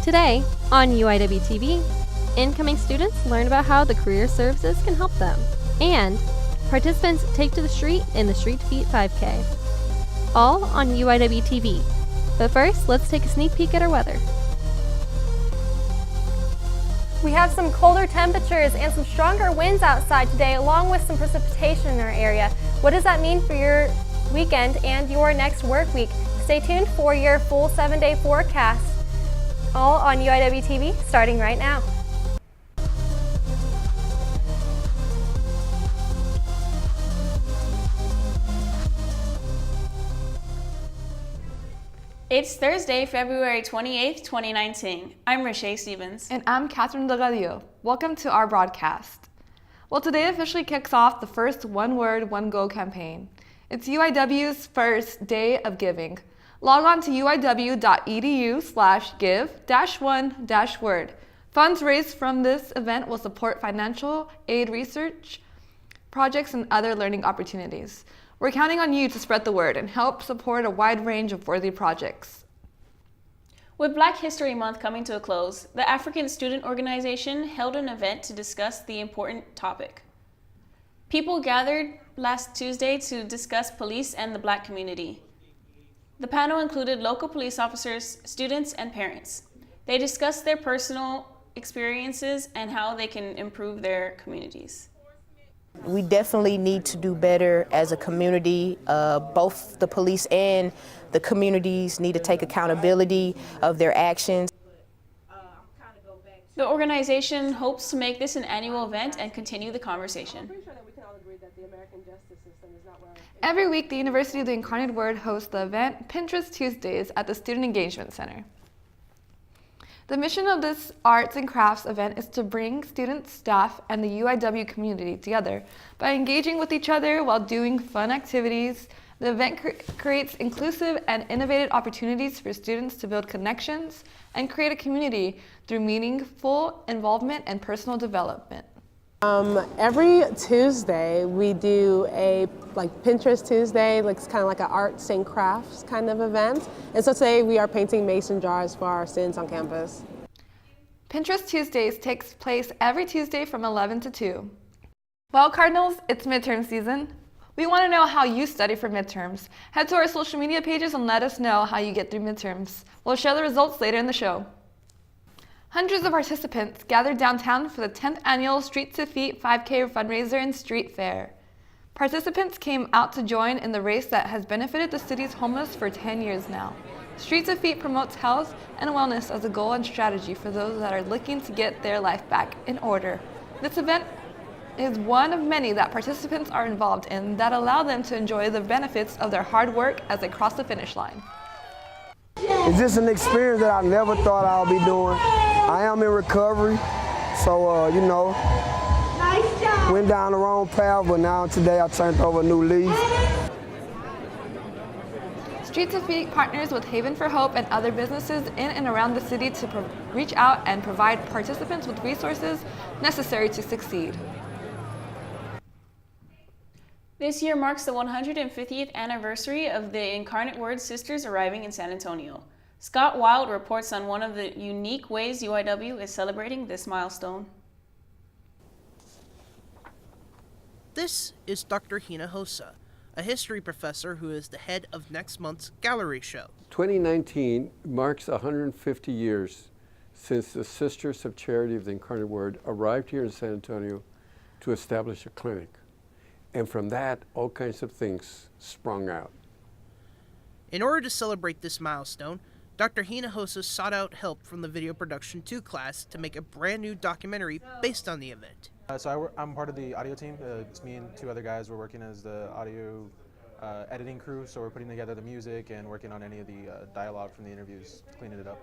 Today, on UIWtv, incoming students learn about how the career services can help them, and participants take to the street in the Street Feet 5K. All on UIWtv. But first, let's take a sneak peek at our weather. We have some colder temperatures and some stronger winds outside today, along with some precipitation in our area. What does that mean for your weekend and your next work week? Stay tuned for your full 7-day forecast, all on UIWtv, starting right now. It's Thursday, February 28th, 2019. I'm Rashay Stevens. And I'm Catherine Delgadillo. Welcome to our broadcast. Well, today officially kicks off the first One Word, One Go campaign. It's UIW's first day of giving. Log on to uiw.edu/give-1-word. Funds raised from this event will support financial aid, research projects, and other learning opportunities. We're counting on you to spread the word and help support a wide range of worthy projects. With Black History Month coming to a close, the African Student Organization held an event to discuss the important topic. People gathered last Tuesday to discuss police and the Black community. The panel included local police officers, students, and parents. They discussed their personal experiences and how they can improve their communities. We definitely need to do better as a community. Both the police and the communities need to take accountability of their actions. The organization hopes to make this an annual event and continue the conversation. Every week, the University of the Incarnate Word hosts the event Pinterest Tuesdays at the Student Engagement Center. The mission of this arts and crafts event is to bring students, staff, and the UIW community together by engaging with each other while doing fun activities. The event creates inclusive and innovative opportunities for students to build connections and create a community through meaningful involvement and personal development. Every Tuesday we do a Pinterest Tuesday, it's kind of like an arts and crafts kind of event. And so today we are painting mason jars for our students on campus. Pinterest Tuesdays takes place every Tuesday from 11 to 2. Well, Cardinals, it's midterm season. We want to know how you study for midterms. Head to our social media pages and let us know how you get through midterms. We'll share the results later in the show. Hundreds of participants gathered downtown for the 10th annual Street to Feet 5K fundraiser and street fair. Participants came out to join in the race that has benefited the city's homeless for 10 years now. Street to Feet promotes health and wellness as a goal and strategy for those that are looking to get their life back in order. This event is one of many that participants are involved in that allow them to enjoy the benefits of their hard work as they cross the finish line. It's just an experience that I never thought I would be doing. I am in recovery, so, went down the wrong path, but now today I turned over a new leaf. Street to Feet partners with Haven for Hope and other businesses in and around the city to reach out and provide participants with resources necessary to succeed. This year marks the 150th anniversary of the Incarnate Word Sisters arriving in San Antonio. Scott Wild reports on one of the unique ways UIW is celebrating this milestone. This is Dr. Hinojosa, a history professor who is the head of next month's gallery show. 2019 marks 150 years since the Sisters of Charity of the Incarnate Word arrived here in San Antonio to establish a clinic. And from that, all kinds of things sprung out. In order to celebrate this milestone, Dr. Hinojosa sought out help from the Video Production 2 class to make a brand new documentary based on the event. I'm part of the audio team. It's me and two other guys. We're working as the audio editing crew, so we're putting together the music and working on any of the dialogue from the interviews, cleaning it up.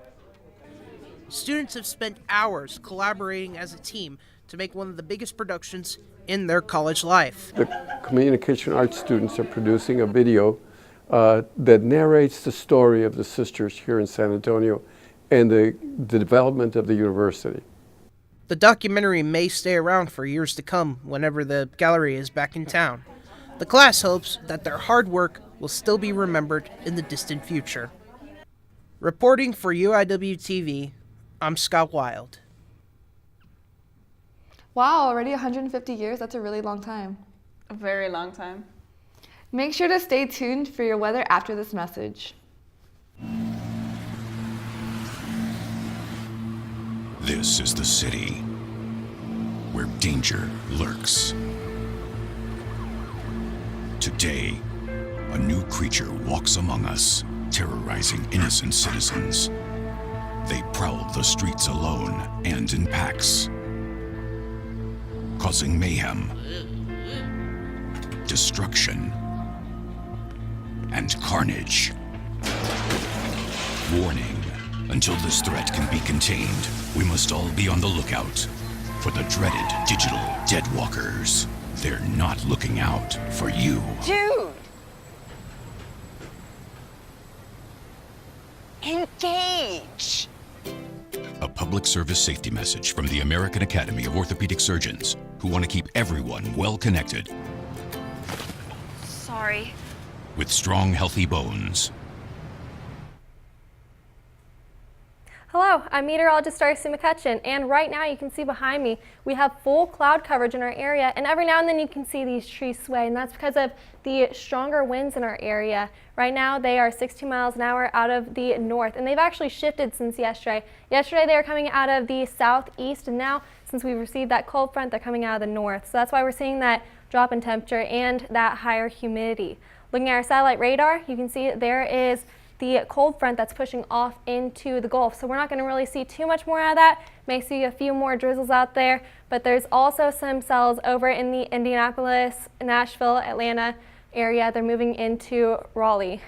Students have spent hours collaborating as a team to make one of the biggest productions in their college life. The communication arts students are producing a video that narrates the story of the sisters here in San Antonio and the development of the university. The documentary may stay around for years to come whenever the gallery is back in town. The class hopes that their hard work will still be remembered in the distant future. Reporting for UIWtv, I'm Scott Wild. Wow, already 150 years? That's a really long time. A very long time. Make sure to stay tuned for your weather after this message. This is the city where danger lurks. Today, a new creature walks among us, terrorizing innocent citizens. They prowl the streets alone and in packs, causing mayhem, destruction, and carnage. Warning, until this threat can be contained, we must all be on the lookout for the dreaded digital deadwalkers. They're not looking out for you. Dude! Engage! A public service safety message from the American Academy of Orthopedic Surgeons, who want to keep everyone well connected Sorry. with strong, healthy bones. Hello, I'm meteorologist Darcy McCutchen, and right now you can see behind me we have full cloud coverage in our area, and every now and then you can see these trees sway, and that's because of the stronger winds in our area. Right now they are 16 miles an hour out of the north, and they've actually shifted since yesterday. Yesterday they were coming out of the southeast, and now since we've received that cold front, they're coming out of the north. So that's why we're seeing that drop in temperature and that higher humidity. Looking at our satellite radar, you can see there is the cold front that's pushing off into the Gulf. So we're not going to really see too much more out of that. May see a few more drizzles out there, but there's also some cells over in the Indianapolis, Nashville, Atlanta area. They're moving into Raleigh.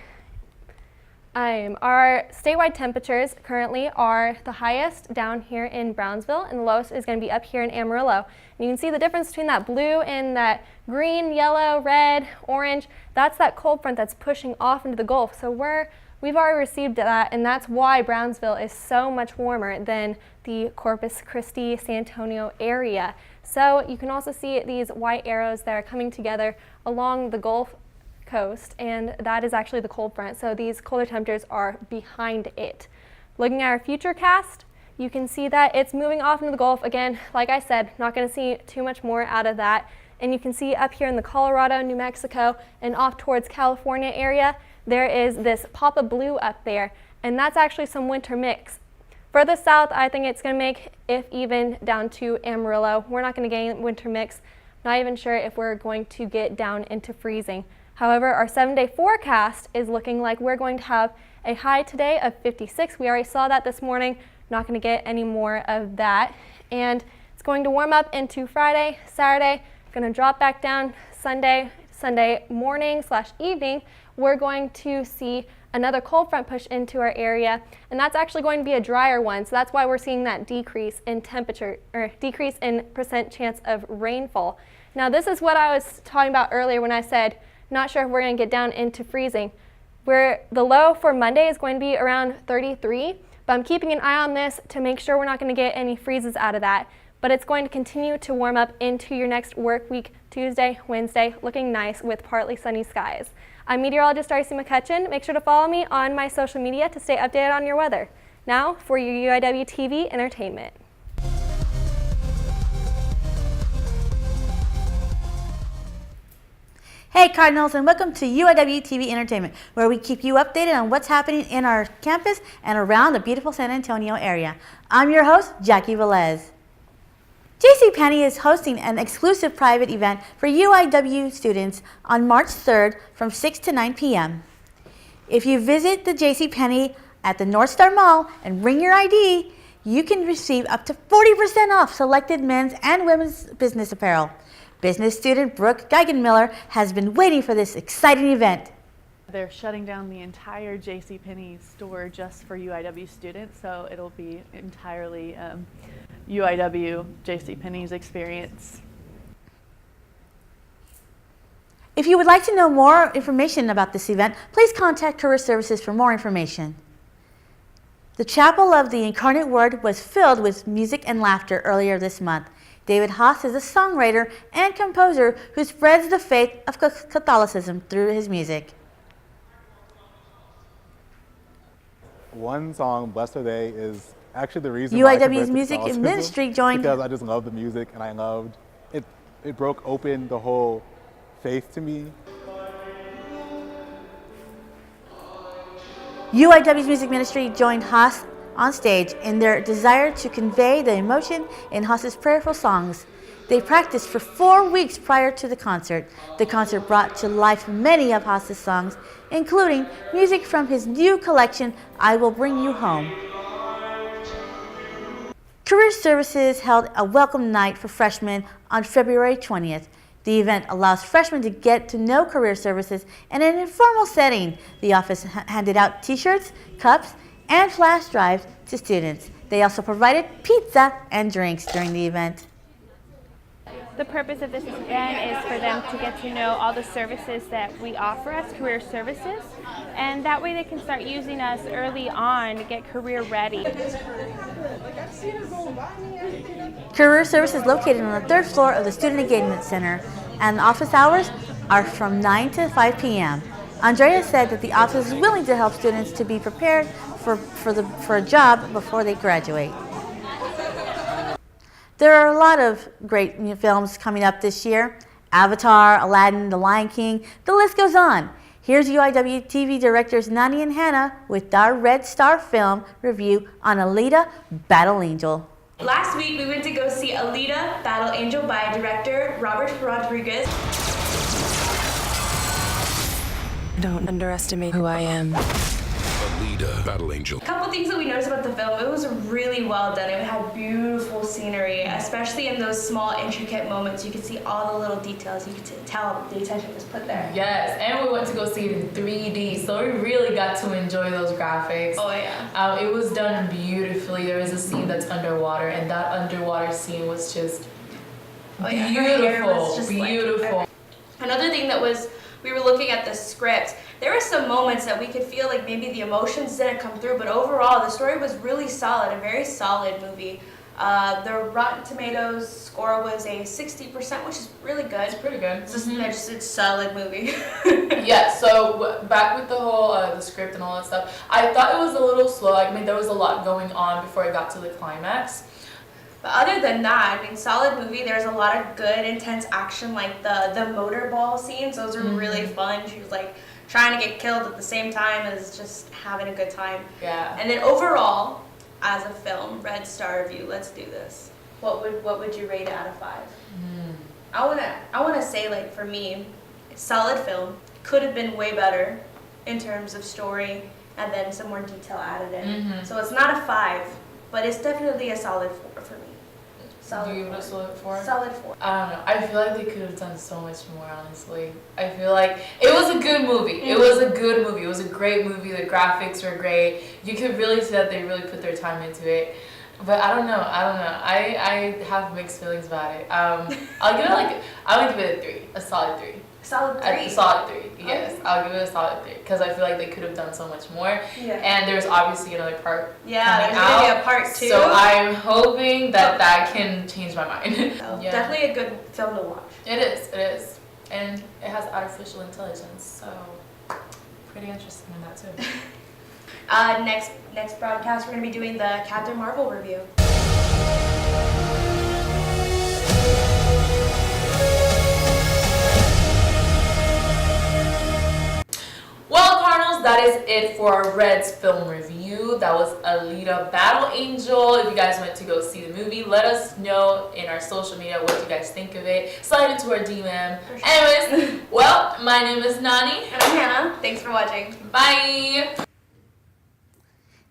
Our statewide temperatures currently are the highest down here in Brownsville, and the lowest is going to be up here in Amarillo. And you can see the difference between that blue and that green, yellow, red, orange. That's that cold front that's pushing off into the Gulf. So we've already received that, and that's why Brownsville is so much warmer than the Corpus Christi, San Antonio area. So you can also see these white arrows that are coming together along the Gulf Coast, and that is actually the cold front. So these colder temperatures are behind it. Looking at our future cast, you can see that it's moving off into the Gulf. Again, like I said, not going to see too much more out of that. And you can see up here in the Colorado, New Mexico, and off towards California area, there is this pop of blue up there, and that's actually some winter mix. Further south, I think it's going to make, if even, down to Amarillo. We're not going to gain winter mix. Not even sure if we're going to get down into freezing. However, our 7-day forecast is looking like we're going to have a high today of 56. We already saw that this morning. Not going to get any more of that. And it's going to warm up into Friday, Saturday. Going to drop back down Sunday morning / evening. We're going to see another cold front push into our area, and that's actually going to be a drier one. So that's why we're seeing that decrease in temperature, or decrease in % chance of rainfall. Now this is what I was talking about earlier when I said not sure if we're going to get down into freezing. The low for Monday is going to be around 33, but I'm keeping an eye on this to make sure we're not going to get any freezes out of that. But it's going to continue to warm up into your next work week, Tuesday, Wednesday, looking nice with partly sunny skies. I'm meteorologist Darcy McCutchen. Make sure to follow me on my social media to stay updated on your weather. Now for your UIWtv entertainment. Hey Cardinals, and welcome to UIWtv Entertainment, where we keep you updated on what's happening in our campus and around the beautiful San Antonio area. I'm your host, Jackie Velez. JCPenney is hosting an exclusive private event for UIW students on March 3rd from 6 to 9 p.m. If you visit the JCPenney at the North Star Mall and bring your ID, you can receive up to 40% off selected men's and women's business apparel. Business student Brooke Geigenmiller has been waiting for this exciting event. They're shutting down the entire JCPenney store just for UIW students, so it'll be entirely UIW JCPenney's experience. If you would like to know more information about this event, please contact Career Services for more information. The Chapel of the Incarnate Word was filled with music and laughter earlier this month. David Haas is a songwriter and composer who spreads the faith of Catholicism through his music. One song, Blessed Day, is actually the reason why I converted UIW's to music Catholicism, ministry joined because I just love the music and I loved it. It broke open the whole faith to me. UIW's music ministry joined Haas on stage in their desire to convey the emotion in Haas's prayerful songs. They practiced for 4 weeks prior to the concert. The concert brought to life many of Haas's songs, including music from his new collection, I Will Bring You Home. Career Services held a welcome night for freshmen on February 20th. The event allows freshmen to get to know Career Services in an informal setting. The office handed out t-shirts, cups, and flash drives to students. They also provided pizza and drinks during the event. The purpose of this event is for them to get to know all the services that we offer as Career Services, and that way they can start using us early on to get career ready. Career Service is located on the 3rd floor of the Student Engagement Center, and the office hours are from 9 to 5 p.m. Andrea said that the office is willing to help students to be prepared for a job before they graduate. There are a lot of great new films coming up this year. Avatar, Aladdin, The Lion King, the list goes on. Here's UIWtv directors Nani and Hannah with our Red Star film review on Alita, Battle Angel. Last week we went to go see Alita, Battle Angel by director Robert Rodriguez. Don't underestimate who I am. Alita, Battle Angel. A couple things that we noticed about the film, it was really well done. It had beautiful scenery, especially in those small, intricate moments. You could see all the little details. You could tell the attention was put there. Yes, and we went to go see it in 3D, so we really got to enjoy those graphics. Oh yeah. It was done beautifully. There is a scene that's underwater, and that underwater scene was just beautiful. Her hair was just beautiful. Like, another thing that was, we were looking at the script. There were some moments that we could feel like maybe the emotions didn't come through, but overall the story was really solid, a very solid movie. The Rotten Tomatoes score was a 60%, which is really good. It's pretty good. It's just it's a solid movie. Yeah, so back with the whole the script and all that stuff, I thought it was a little slow. I mean, there was a lot going on before it got to the climax. But other than that, I mean, solid movie. There's a lot of good, intense action, like the motorball scenes. Those are really fun. She was like trying to get killed at the same time as just having a good time. Yeah. And then overall, as a film, Red Star review. Let's do this. What would you rate it out of 5? I wanna say, like, for me, solid film. Could have been way better in terms of story and then some more detail added in. So it's not a 5, but it's definitely a solid 4 for me. Do you give it a solid 4? Solid 4. I don't know. I feel like they could have done so much more, honestly. I feel like it was a good movie. It was a good movie. It was a great movie. The graphics were great. You could really see that they really put their time into it. But I don't know. I have mixed feelings about it. I would give it a 3. A solid 3. Solid 3? A solid 3, yes. Okay. I'll give it a solid 3 because I feel like they could have done so much more. Yeah. And there's obviously another part there's coming gonna out. be a part 2. So I'm hoping that that can change my mind. Yeah. Definitely a good film to watch. It is. And it has artificial intelligence, so pretty interesting in that too. Next broadcast, we're going to be doing the Captain Marvel review. Well, Cardinals, that is it for our Reds film review. That was Alita Battle Angel. If you guys went to go see the movie, let us know in our social media what you guys think of it. Slide into our DM. Sure. Anyways, well, my name is Nani. And I'm Hannah. Thanks for watching. Bye.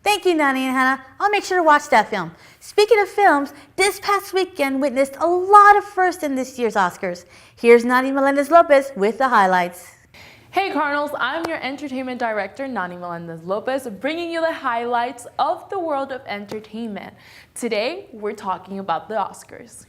Thank you, Nani and Hannah. I'll make sure to watch that film. Speaking of films, this past weekend witnessed a lot of firsts in this year's Oscars. Here's Nani Melendez-Lopez with the highlights. Hey Cardinals, I'm your entertainment director, Nani Melendez-Lopez, bringing you the highlights of the world of entertainment. Today, we're talking about the Oscars.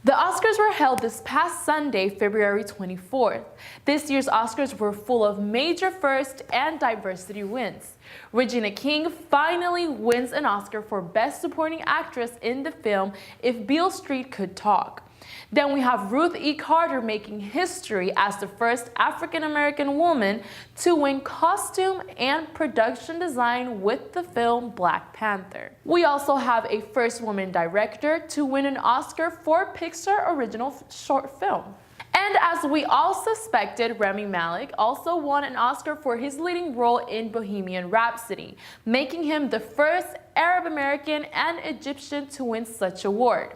The Oscars were held this past Sunday, February 24th. This year's Oscars were full of major firsts and diversity wins. Regina King finally wins an Oscar for Best Supporting Actress in the film If Beale Street Could Talk. Then we have Ruth E. Carter making history as the first African-American woman to win costume and production design with the film Black Panther. We also have a first woman director to win an Oscar for Pixar Original Short Film. And as we all suspected, Rami Malek also won an Oscar for his leading role in Bohemian Rhapsody, making him the first Arab American and Egyptian to win such award.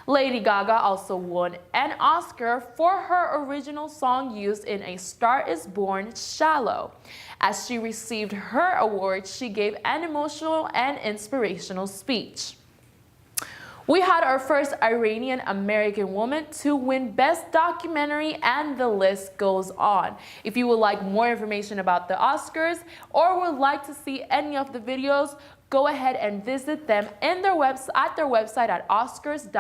Lady Gaga also won an Oscar for her original song used in A Star Is Born, Shallow. As she received her award, she gave an emotional and inspirational speech. We had our first Iranian American woman to win Best Documentary, and the list goes on. If you would like more information about the Oscars or would like to see any of the videos, go ahead and visit them at their website at oscars.go.com.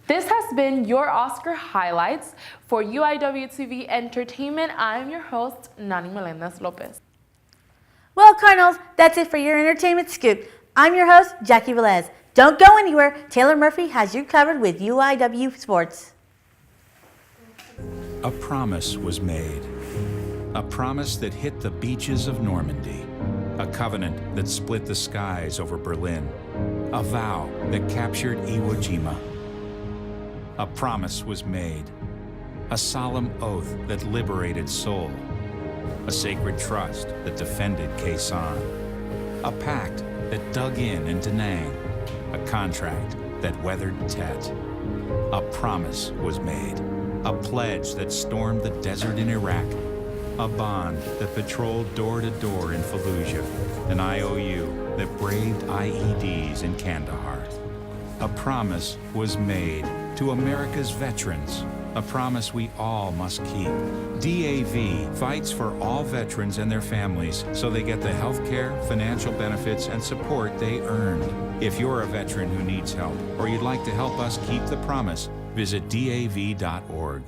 This has been your Oscar highlights for UIWtv Entertainment. I'm your host, Nani Melendez-Lopez. Well, Cardinals, that's it for your entertainment scoop. I'm your host, Jackie Velez. Don't go anywhere. Taylor Murphy has you covered with UIW Sports. A promise was made. A promise that hit the beaches of Normandy. A covenant that split the skies over Berlin. A vow that captured Iwo Jima. A promise was made. A solemn oath that liberated Seoul. A sacred trust that defended Quezon. A pact that dug in Da Nang. A contract that weathered Tet. A promise was made. A pledge that stormed the desert in Iraq. A bond that patrolled door to door in Fallujah. An IOU that braved IEDs in Kandahar. A promise was made to America's veterans. A promise we all must keep. DAV fights for all veterans and their families so they get the health care, financial benefits, and support they earned. If you're a veteran who needs help or you'd like to help us keep the promise, visit DAV.org.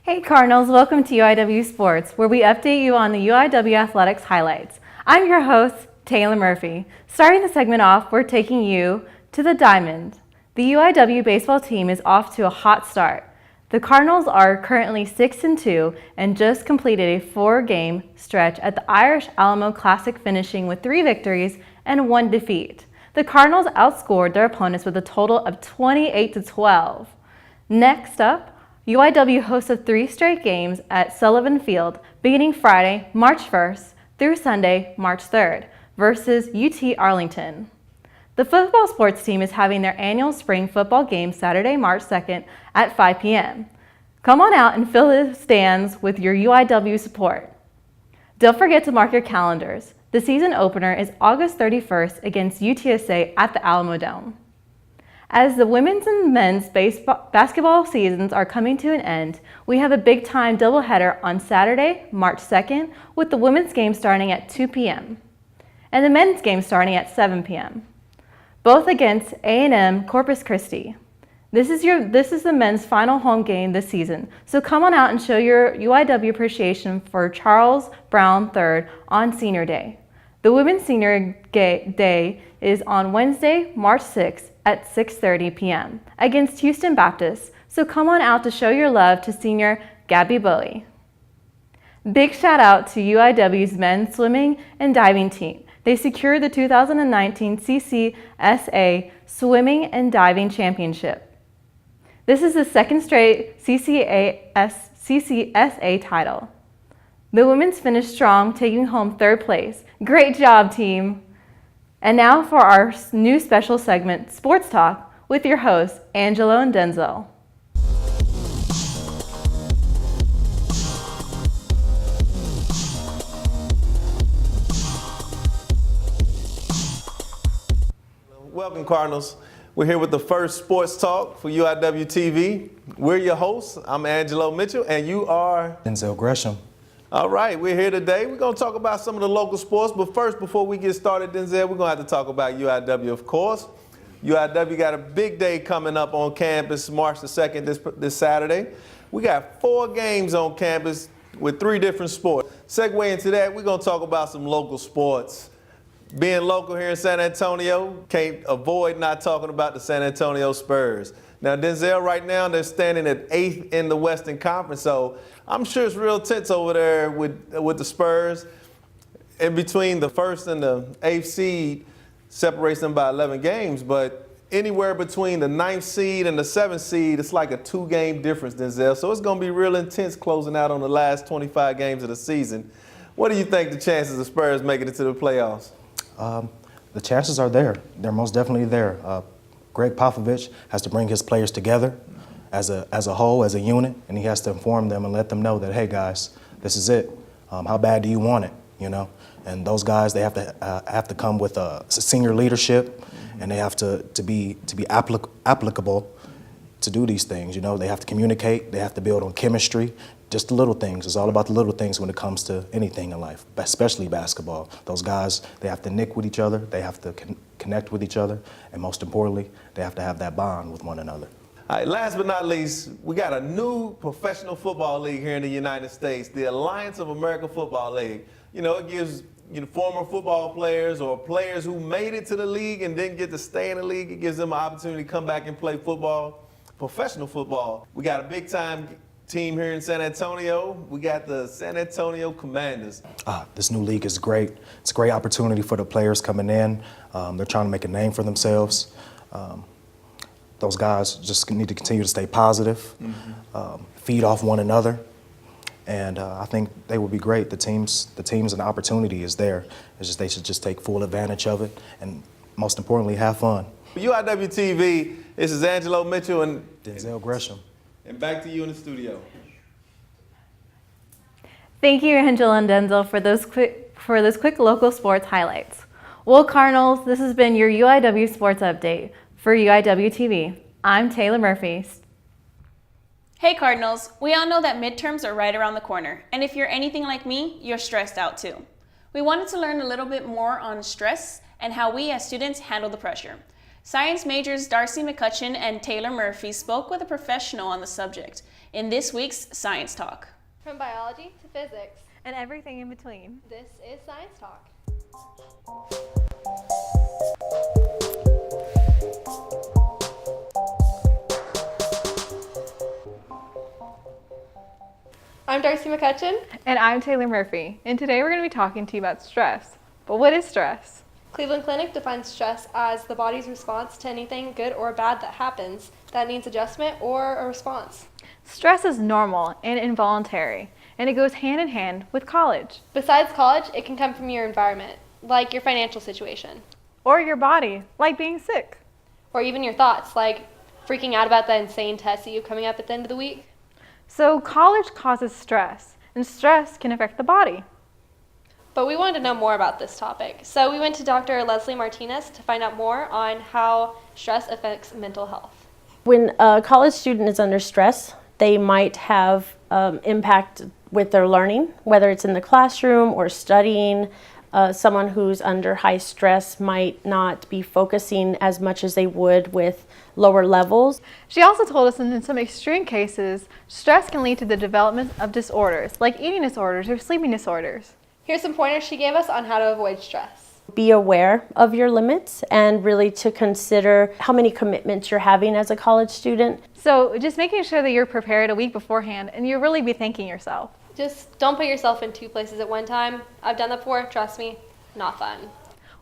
Hey Cardinals, welcome to UIW Sports, where we update you on the UIW athletics highlights. I'm your host, Taylor Murphy. Starting the segment off, we're taking you to the Diamond. The UIW baseball team is off to a hot start. The Cardinals are currently 6-2 and just completed a 4-game stretch at the Irish Alamo Classic, finishing with 3 victories and 1 defeat. The Cardinals outscored their opponents with a total of 28-12. Next up, UIW hosted 3 straight games at Sullivan Field, beginning Friday, March 1st through Sunday, March 3rd, versus UT Arlington. The football sports team is having their annual spring football game Saturday, March 2nd at 5 p.m. Come on out and fill the stands with your UIW support. Don't forget to mark your calendars. The season opener is August 31st against UTSA at the Alamo Dome. As the women's and men's basketball seasons are coming to an end, we have a big-time doubleheader on Saturday, March 2nd, with the women's game starting at 2 p.m. and the men's game starting at 7 p.m., both against A&M Corpus Christi. This is the men's final home game this season, so come on out and show your UIW appreciation for Charles Brown III on Senior Day. The Women's Senior Day is on Wednesday, March 6th at 6:30 p.m. against Houston Baptist, so come on out to show your love to senior Gabby Bowie. Big shout out to UIW's men's swimming and diving team. They secured the 2019 CCSA Swimming and Diving Championship. This is the second straight CCSA title. The women's finished strong, taking home 3rd place. Great job, team! And now for our new special segment, Sports Talk, with your hosts, Angelo and Denzel. Welcome, Cardinals. We're here with the first Sports Talk for UIWtv. We're your hosts. I'm Angelo Mitchell, and you are? Denzel Gresham. All right, we're here today. We're going to talk about some of the local sports, but first, before we get started, Denzel, we're going to have to talk about UIW, of course. UIW got a big day coming up on campus, March the 2nd, this Saturday. We got 4 games on campus with 3 different sports. Segue into that, we're going to talk about some local sports. Being local here in San Antonio, can't avoid not talking about the San Antonio Spurs. Now, Denzel, right now, they're standing at 8th in the Western Conference, so I'm sure it's real tense over there with the Spurs. In between the 1st and the 8th seed separates them by 11 games, but anywhere between the 9th seed and the 7th seed, it's like a 2-game difference, Denzel. So it's going to be real intense closing out on the last 25 games of the season. What do you think the chances of Spurs making it to the playoffs? The chances are there. They're most definitely there. Greg Popovich has to bring his players together as a whole, as a unit, and he has to inform them and let them know that, hey guys, this is it. How bad do you want it? You know, and those guys, they have to come with a senior leadership, and they have to be applicable to do these things. You know, they have to communicate. They have to build on chemistry. Just the little things. It's all about the little things when it comes to anything in life, especially basketball. Those guys, they have to nick with each other. They have to connect with each other. And most importantly, they have to have that bond with one another. All right, last but not least, we got a new professional football league here in the United States, the Alliance of American Football League. You know, it gives former football players or players who made it to the league and didn't get to stay in the league, it gives them an opportunity to come back and play football, professional football. We got a big-time team here in San Antonio. We got the San Antonio Commanders. This new league is great. It's a great opportunity for the players coming in. They're trying to make a name for themselves. Those guys just need to continue to stay positive, feed off one another, and I think they will be great. The teams and the opportunity is there. It's just they should just take full advantage of it, and most importantly, have fun. UIWtv, this is Angelo Mitchell and Denzel Gresham. And back to you in the studio. Thank you, Angelo and Denzel, for those quick local sports highlights. Well, Cardinals, this has been your UIW Sports Update. For UIWtv, I'm Taylor Murphy. Hey Cardinals, we all know that midterms are right around the corner, and if you're anything like me, you're stressed out too. We wanted to learn a little bit more on stress and how we as students handle the pressure. Science majors Darcy, McCutchen, and Taylor Murphy spoke with a professional on the subject in this week's Science Talk. From biology to physics and everything in between, this is Science Talk. I'm Darcy McCutchen. And I'm Taylor Murphy. And today we're going to be talking to you about stress. But what is stress? Cleveland Clinic defines stress as the body's response to anything good or bad that happens that needs adjustment or a response. Stress is normal and involuntary, and it goes hand in hand with college. Besides college, it can come from your environment, like your financial situation. Or your body, like being sick. Or even your thoughts, like freaking out about that insane test that you have coming up at the end of the week. So college causes stress, and stress can affect the body. But we wanted to know more about this topic, so we went to Dr. Leslie Martinez to find out more on how stress affects mental health. When a college student is under stress, they might have impact with their learning, whether it's in the classroom or studying. Someone who's under high stress might not be focusing as much as they would with lower levels. She also told us in some extreme cases, stress can lead to the development of disorders, like eating disorders or sleeping disorders. Here's some pointers she gave us on how to avoid stress. Be aware of your limits and really to consider how many commitments you're having as a college student. So just making sure that you're prepared a week beforehand and you'll really be thanking yourself. Just don't put yourself in two places at one time. I've done that before, trust me, not fun.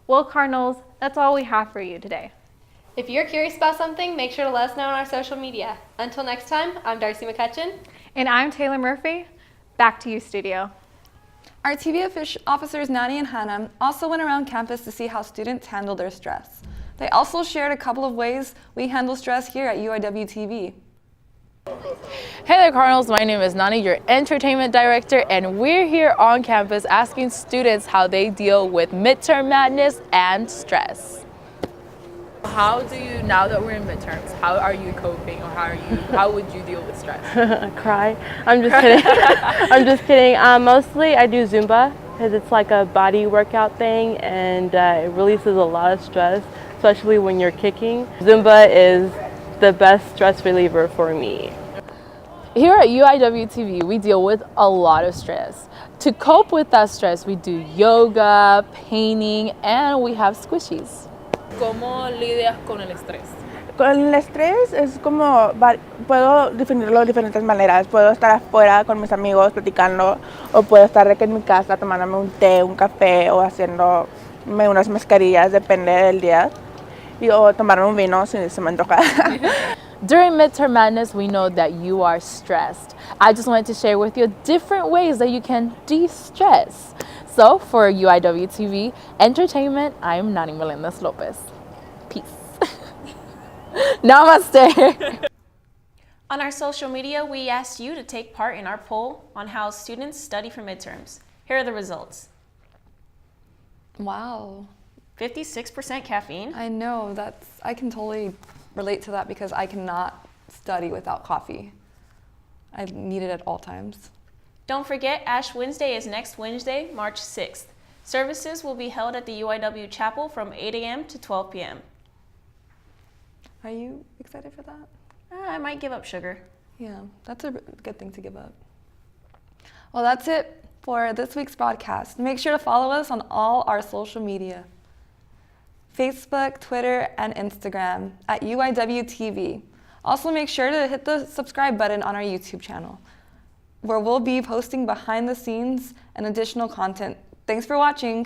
Well, Cardinals, that's all we have for you today. If you're curious about something, make sure to let us know on our social media. Until next time, I'm Darcy McCutchen. And I'm Taylor Murphy. Back to you, studio. Our TV officers Nani and Hannah also went around campus to see how students handle their stress. They also shared a couple of ways we handle stress here at UIWtv. Hey there Cardinals, my name is Nani, your entertainment director, and we're here on campus asking students how they deal with midterm madness and stress. How do you, now that we're in midterms, how are you coping, or how would you deal with stress? Cry. I'm just kidding. I'm just kidding. Mostly I do Zumba because it's like a body workout thing, and it releases a lot of stress, especially when you're kicking. Zumba is the best stress reliever for me. Here at UIWtv, we deal with a lot of stress. To cope with that stress, we do yoga, painting, and we have squishies. ¿Cómo lidias con el estrés? Con el estrés es como, puedo definirlo de diferentes maneras. Puedo estar afuera con mis amigos platicando, o puedo estar aquí en mi casa tomándome un té, un café, o haciéndome unas mascarillas, depende del día. O tomarme un vino si se me antoja. During Midterm Madness, we know that you are stressed. I just wanted to share with you different ways that you can de-stress. So for UIWtv Entertainment, I'm Nani Melendez-Lopez. Peace. Namaste. On our social media, we asked you to take part in our poll on how students study for midterms. Here are the results. Wow. 56% caffeine. I know, I can totally relate to that because I cannot study without coffee. I need it at all times. Don't forget, Ash Wednesday is next Wednesday, March 6th. Services will be held at the UIW Chapel from 8 a.m. to 12 p.m. Are you excited for that? I might give up sugar. Yeah, that's a good thing to give up. Well, that's it for this week's broadcast. Make sure to follow us on all our social media. Facebook, Twitter, and Instagram at UIWtv. Also make sure to hit the subscribe button on our YouTube channel, where we'll be posting behind the scenes and additional content. Thanks for watching.